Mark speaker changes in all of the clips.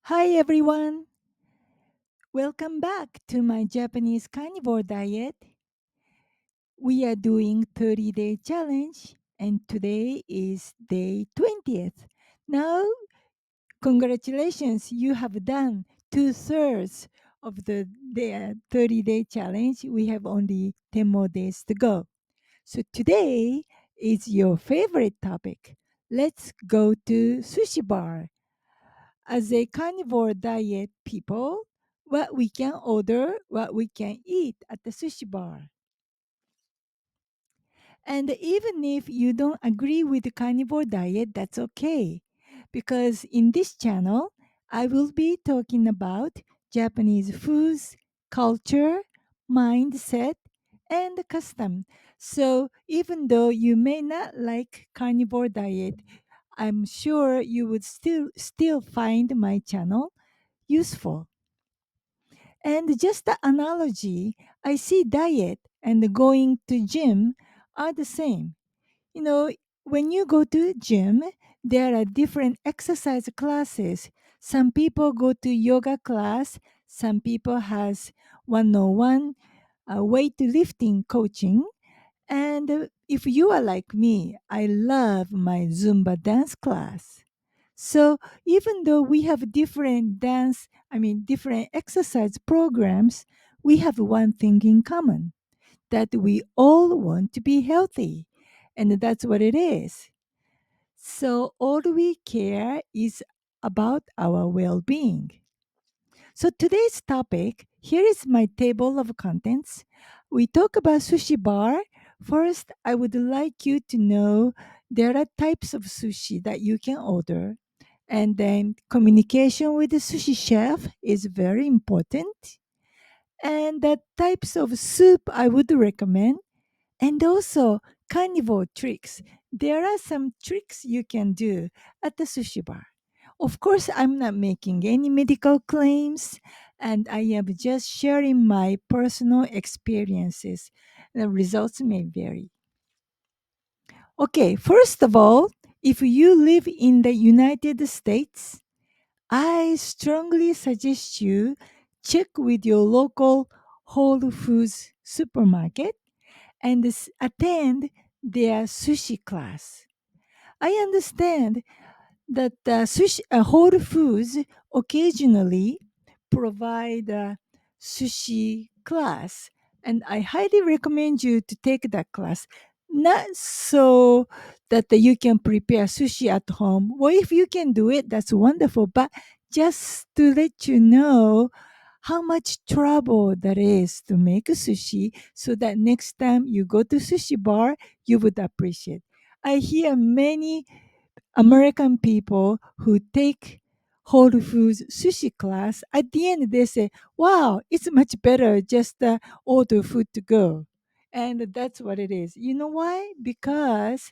Speaker 1: Hi everyone! Welcome back to my Japanese Carnivore Diet. We are doing 30-day challenge and today is day 20th. Now, congratulations, you have done two-thirds of the 30-day challenge. We have only 10 more days to go. So today is your favorite topic. Let's go to Sushi Bar. As a carnivore diet people, what we can order, what we can eat at the sushi bar. And even if you don't agree with the carnivore diet, that's okay. Because in this channel, I will be talking about Japanese foods, culture, mindset, and custom. So even though you may not like carnivore diet, I'm sure you would still find my channel useful. And just the analogy, I see diet and going to gym are the same. You know, when you go to gym, there are different exercise classes. Some people go to yoga class, some people has 101 weightlifting coaching, and if you are like me, I love my Zumba dance class. So even though we have different exercise programs, we have one thing in common that we all want to be healthy. And that's what it is. So all we care is about our well being. So today's topic, here is my table of contents. We talk about sushi bar. First, I would like you to know there are types of sushi that you can order. And then communication with the sushi chef is very important. And the types of soup I would recommend and also carnivore tricks. There are some tricks you can do at the sushi bar. Of course, I'm not making any medical claims and I am just sharing my personal experiences. The results may vary. Okay, first of all, if you live in the United States, I strongly suggest you check with your local Whole Foods supermarket and attend their sushi class. I understand that Whole Foods occasionally provide a sushi class, and I highly recommend you to take that class. Not so that you can prepare sushi at home. Well, if you can do it, that's wonderful. But just to let you know how much trouble that is to make a sushi, so that next time you go to sushi bar, you would appreciate. I hear many American people who take Whole Foods sushi class, at the end they say, wow, it's much better just order food to go. And that's what it is. You know why? Because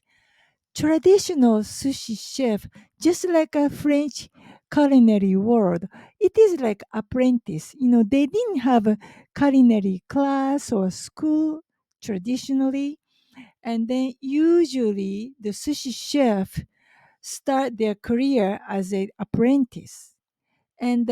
Speaker 1: traditional sushi chef, just like a French culinary world, it is like apprentice. You know, they didn't have a culinary class or school traditionally. And then usually the sushi chef start their career as an apprentice. And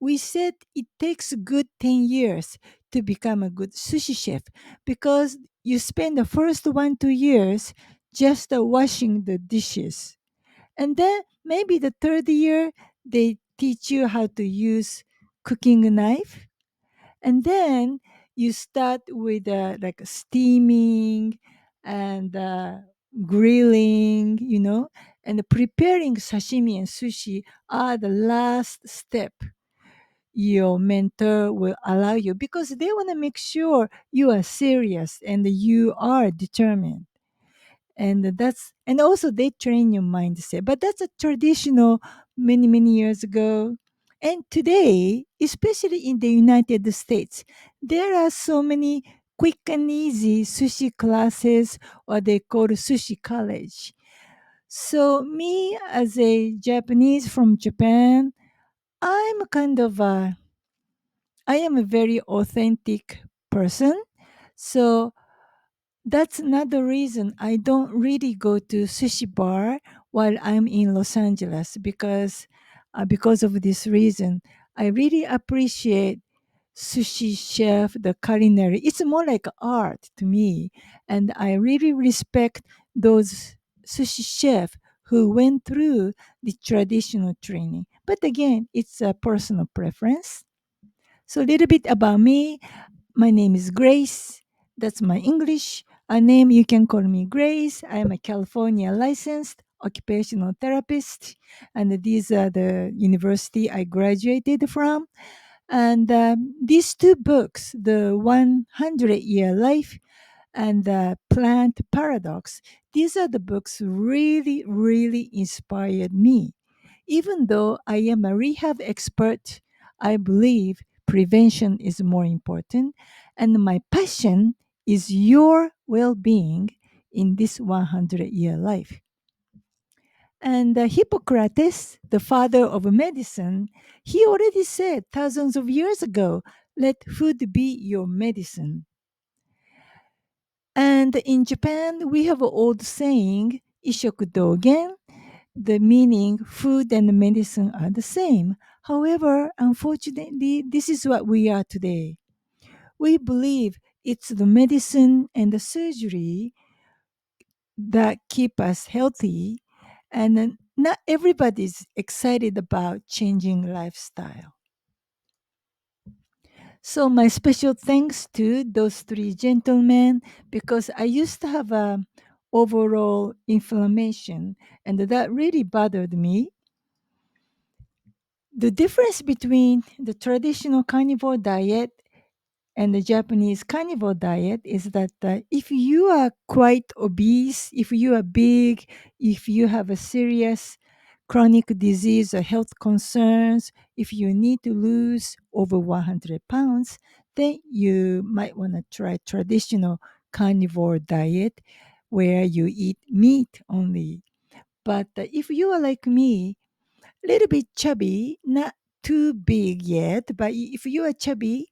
Speaker 1: we said it takes a good 10 years to become a good sushi chef because you spend the first 1, 2 years just washing the dishes. And then maybe the third year, they teach you how to use cooking knife, and then you start with like steaming and grilling, and preparing sashimi and sushi are the last step your mentor will allow you because they want to make sure you are serious and you are determined. And also they train your mindset, but that's a traditional many years ago. And today, especially in the United States, there are so many quick and easy sushi classes, or they call sushi college. So me as a Japanese from Japan, i'm kind of a I am a very authentic person. So that's another reason I don't really go to sushi bar while I'm in Los Angeles, because Because of this reason, I really appreciate sushi chef, the culinary. It's more like art to me. And I really respect those sushi chef who went through the traditional training. But again, it's a personal preference. So a little bit about me. My name is Grace. That's my English name. You can call me Grace. I am a California licensed occupational therapist, and these are the university I graduated from. And these two books, The 100-Year Life and The Plant Paradox, these are the books really, really inspired me. Even though I am a rehab expert, I believe prevention is more important. And my passion is your well being in this 100-year life. And Hippocrates, the father of medicine, he already said thousands of years ago, let food be your medicine. And in Japan, we have an old saying, Ishoku Dogen, the meaning food and medicine are the same. However, unfortunately, this is what we are today. We believe it's the medicine and the surgery that keep us healthy, and not everybody's excited about changing lifestyle. So my special thanks to those three gentlemen, because I used to have a overall inflammation, and that really bothered me. The difference between the traditional carnivore diet and the Japanese carnivore diet is that if you are quite obese, if you are big, if you have a serious chronic disease or health concerns, if you need to lose over 100 pounds, then you might want to try traditional carnivore diet where you eat meat only. But if you are like me, little bit chubby, not too big yet, but if you are chubby,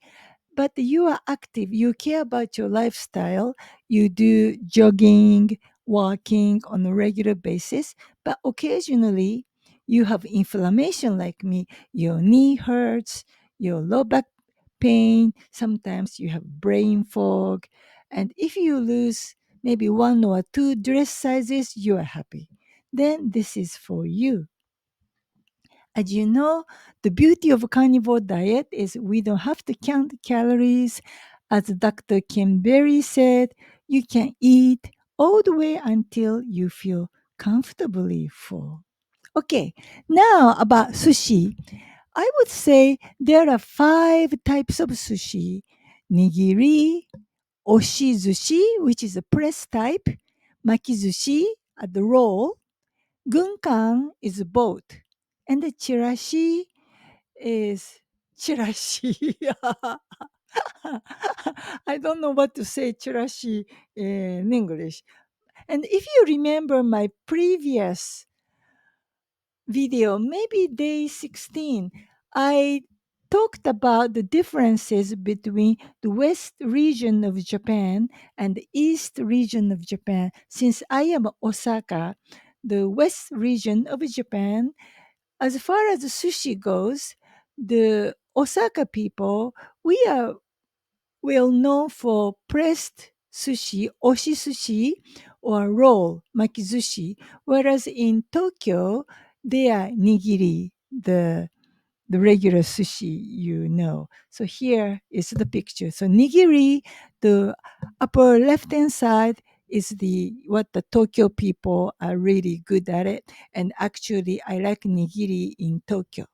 Speaker 1: but you are active, you care about your lifestyle, you do jogging, walking on a regular basis, but occasionally you have inflammation like me, your knee hurts, your low back pain, sometimes you have brain fog, and if you lose maybe one or two dress sizes, you are happy. Then this is for you. As you know, the beauty of a carnivore diet is we don't have to count calories. As Dr. Kim Berry said, you can eat all the way until you feel comfortably full. Okay, now about sushi. I would say there are 5 types of sushi: nigiri, oshizushi, which is a press type, makizushi, the roll, gunkan is a boat, and the chirashi is chirashi. I don't know what to say chirashi in English. And if you remember my previous video, maybe day 16, I talked about the differences between the west region of Japan and the east region of Japan. Since I am Osaka, the west region of Japan, as far as sushi goes, the Osaka people, we are well known for pressed sushi, oshi sushi, or roll, makizushi, whereas in Tokyo, they are nigiri, the regular sushi you know. So here is the picture. So nigiri, the upper left hand side is the what the Tokyo people are really good at it. And actually I like nigiri in Tokyo.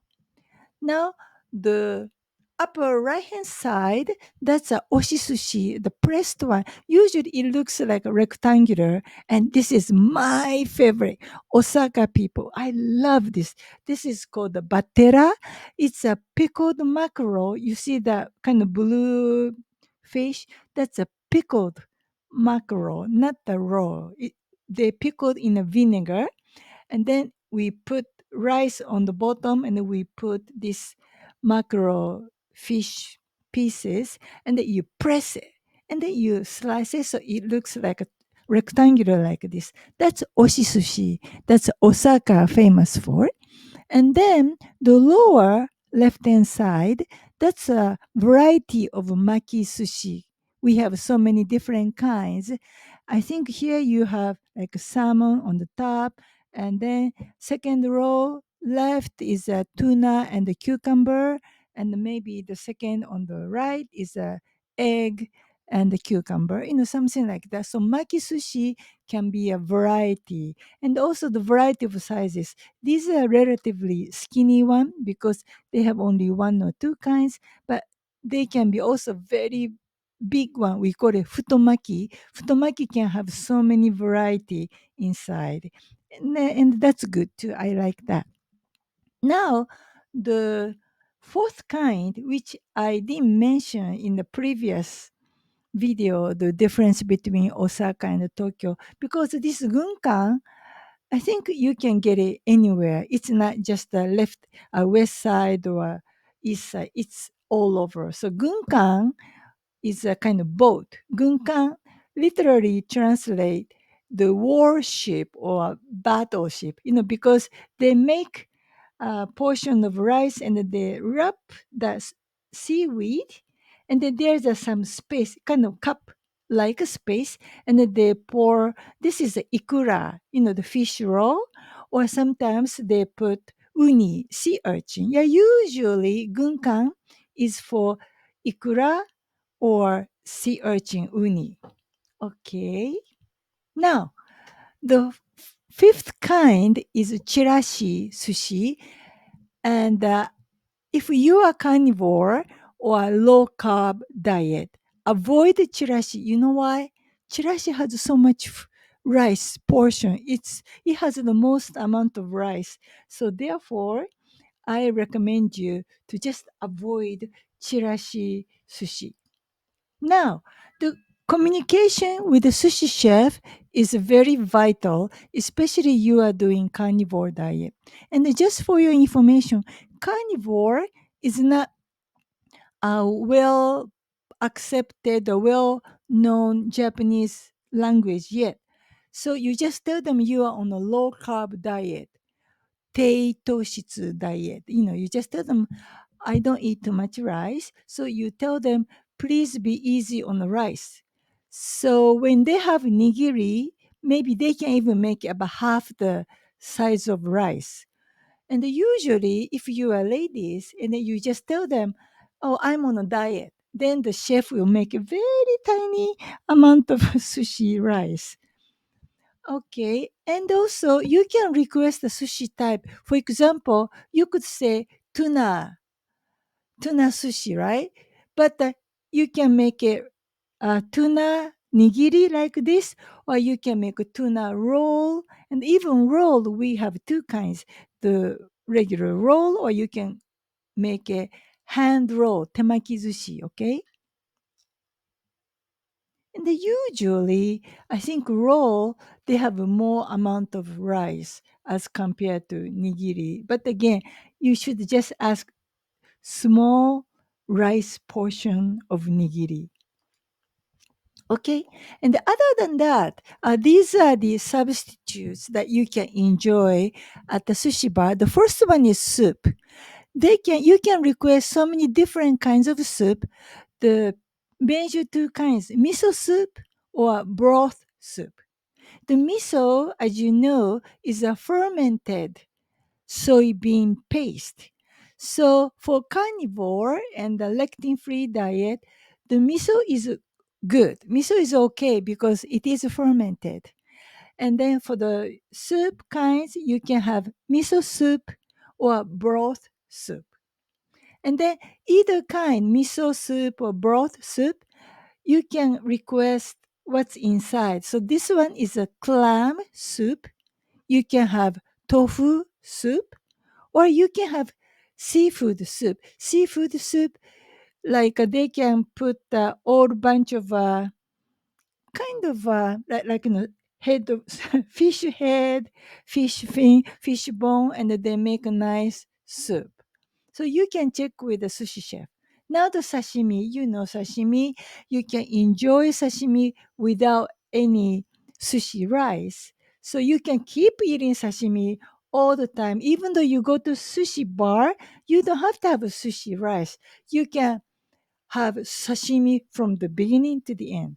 Speaker 1: Now, the upper right hand side, that's a oshisushi, the pressed one. Usually it looks like a rectangular, and this is my favorite. Osaka people, I love this. This is called the batera. It's a pickled mackerel. You see that kind of blue fish? That's a pickled mackerel, not the raw. They pickled in a vinegar, and then we put rice on the bottom, and then we put this mackerel fish pieces, and then you press it, and then you slice it so it looks like a rectangular like this. That's oshisushi. That's Osaka famous for. And then The lower left hand side, that's a variety of maki sushi. We have so many different kinds. I think here you have like salmon on the top, and then second row left is a tuna and a cucumber, and maybe the second on the right is a egg and the cucumber, something like that. So maki sushi can be a variety, and also the variety of sizes. These are relatively skinny one because they have only one or two kinds, but they can be also very big one. We call it futomaki. Futomaki can have so many variety inside, and that's good too. I like that. Now, the fourth kind, which I didn't mention in the previous video, the difference between Osaka and Tokyo, because this gunkan, I think you can get it anywhere. It's not just the left, west side or east side. It's all over. So gunkan is a kind of boat. Gunkan literally translate the warship or battleship, because they make a portion of rice and they wrap the seaweed, and then there's some space, kind of cup like a space, and then they pour, this is a ikura, the fish roll, or sometimes they put uni, sea urchin. Yeah, usually gunkan is for ikura or sea urchin uni. Okay. Now, the fifth kind is chirashi sushi. And if you are carnivore or low carb diet, avoid chirashi. You know why? Chirashi has so much rice portion. It has the most amount of rice. So therefore, I recommend you to just avoid chirashi sushi. Now, the communication with the sushi chef is very vital, especially you are doing carnivore diet. And just for your information, carnivore is not a well accepted or well known Japanese language yet. So you just tell them you are on a low carb diet,低糖質 diet. You just tell them I don't eat too much rice. So you tell them, please be easy on the rice. So when they have nigiri, maybe they can even make about half the size of rice. And usually, if you are ladies and then you just tell them, oh, I'm on a diet, then the chef will make a very tiny amount of sushi rice. Okay. And also, you can request the sushi type. For example, you could say tuna sushi, right? But you can make it tuna nigiri like this, or you can make a tuna roll. And even roll, we have two kinds: the regular roll, or you can make a hand roll, temaki sushi. Okay. And usually, I think roll they have a more amount of rice as compared to nigiri. But again, you should just ask small rice portion of nigiri. Okay, and other than that, these are the substitutes that you can enjoy at the sushi bar. The first one is soup. You can request so many different kinds of soup. The major two kinds, miso soup or broth soup. The miso, as you know, is a fermented soybean paste. So for carnivore and the lectin-free diet, the miso is good. Miso is okay because it is fermented. And then for the soup kinds, you can have miso soup or broth soup. And then either kind, miso soup or broth soup, you can request what's inside. So this one is a clam soup. You can have tofu soup, or you can have seafood soup. Seafood soup, like they can put a whole bunch of kind of head of fish head, fish fin, fish bone, and they make a nice soup. So you can check with the sushi chef. Now the sashimi, sashimi, you can enjoy sashimi without any sushi rice. So you can keep eating sashimi all the time. Even though you go to sushi bar, you don't have to have a sushi rice. You can have sashimi from the beginning to the end.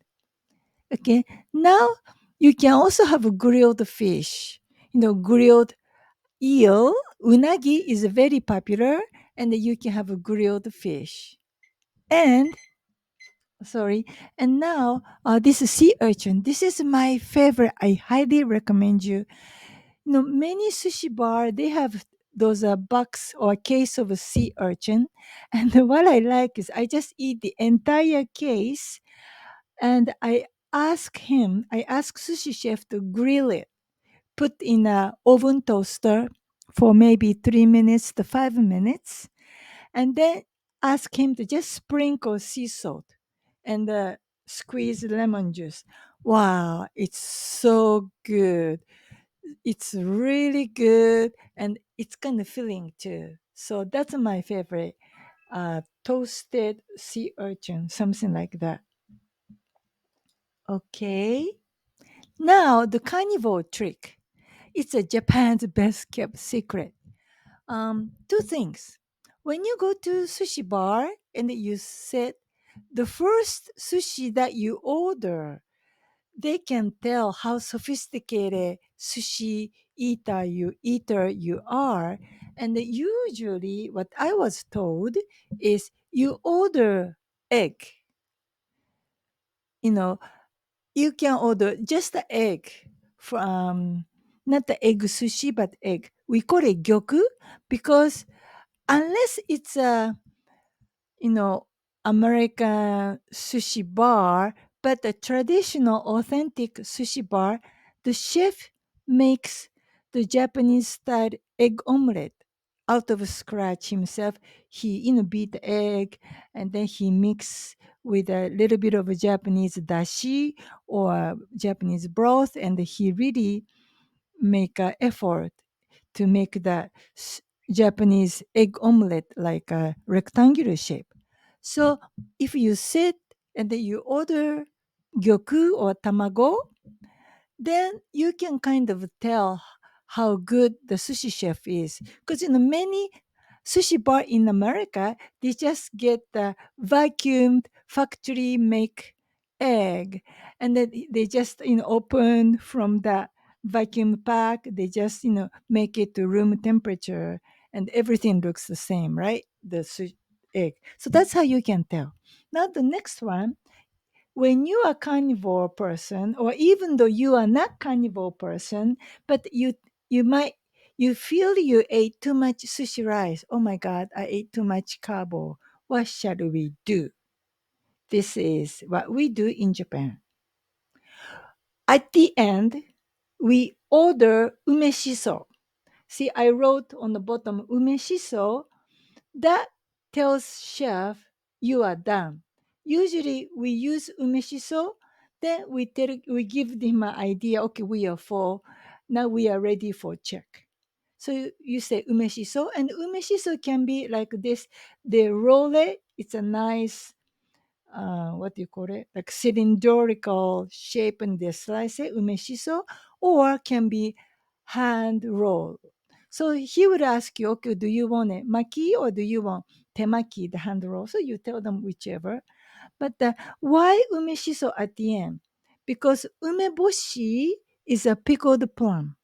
Speaker 1: Okay. Now you can also have a grilled fish. Grilled eel, unagi is very popular, and you can have a grilled fish. And sorry, and now this is sea urchin. This is my favorite. I highly recommend you. Many sushi bar they have those box or case of a sea urchin, and what I like is I just eat the entire case, and I ask sushi chef to grill it, put in a oven toaster for maybe 3 minutes to 5 minutes, and then ask him to just sprinkle sea salt and squeeze lemon juice. Wow, it's so good. It's really good, and it's kind of filling too. So that's my favorite. Toasted sea urchin, something like that. Okay. Now the carnivore trick. It's a Japan's best kept secret. Two things. When you go to sushi bar and you sit, the first sushi that you order, they can tell how sophisticated sushi eater you are. And usually what I was told is you order egg. You know, you can order just the egg from not the egg sushi but egg. We call it gyoku because unless it's a you know American sushi bar, but a traditional authentic sushi bar, the chef makes the Japanese style egg omelette out of scratch himself. He beat the egg and then he mix with a little bit of a Japanese dashi or Japanese broth, and he really make an effort to make the Japanese egg omelette like a rectangular shape. So if you sit and then you order gyoku or tamago, then you can kind of tell how good the sushi chef is. Because in many sushi bar in America, they just get the vacuumed factory make egg, and then they just open from the vacuum pack. They just make it to room temperature, and everything looks the same, right? The egg. So that's how you can tell. Now the next one, when you are carnivore person, or even though you are not carnivore person, but you feel you ate too much sushi rice. Oh my god, I ate too much carbo. What shall we do? This is what we do in Japan. At the end, we order umeshiso. See, I wrote on the bottom umeshiso. That tells chef you are done. Usually we use umeshiso, then we give them an idea, okay, we are full. Now we are ready for check. So you say umeshiso, and umeshiso can be like this. The roll it, it's a nice what do you call it? Like cylindrical shape, and they slice it, umeshiso, or can be hand roll. So he would ask you, okay, do you want it maki or do you want temaki, the hand roll? So you tell them whichever. But why umeshiso at the end? Because umeboshi is a pickled plum,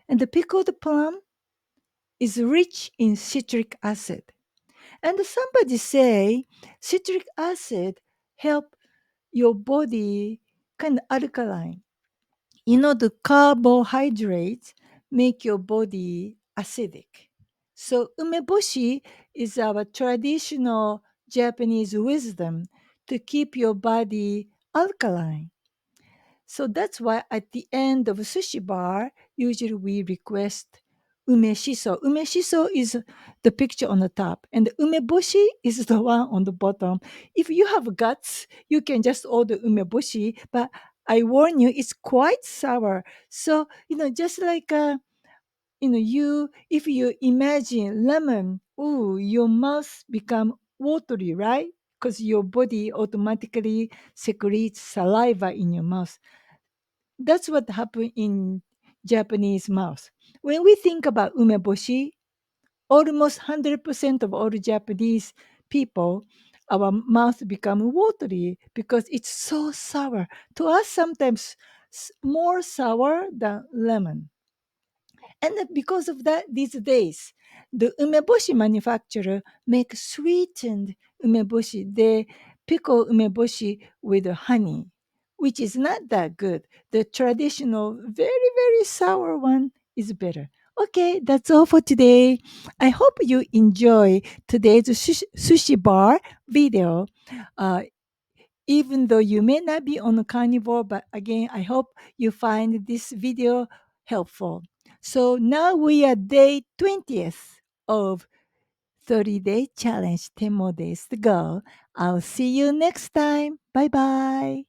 Speaker 1: and the pickled plum is rich in citric acid. And somebody say citric acid help your body kind of alkaline. The carbohydrates make your body acidic. So umeboshi is our traditional Japanese wisdom to keep your body alkaline. So that's why at the end of a sushi bar, usually we request umeshiso. Umeshiso is the picture on the top, and the umeboshi is the one on the bottom. If you have guts, you can just order umeboshi, but I warn you, it's quite sour. So, just like you if you imagine lemon, ooh, your mouth become watery, right? Because your body automatically secretes saliva in your mouth. That's what happened in Japanese mouth. When we think about umeboshi, almost 100% of all Japanese people, our mouth become watery because it's so sour. To us, sometimes more sour than lemon. And because of that, these days, the umeboshi manufacturer make sweetened umeboshi. They pickle umeboshi with honey, which is not that good. The traditional, very, very sour one is better. Okay, that's all for today. I hope you enjoy today's sushi bar video. Uh, Even though you may not be on a carnivore, but again, I hope you find this video helpful. So now we are day 20th of 30-day challenge, 10 more days to go. I'll see you next time. Bye bye.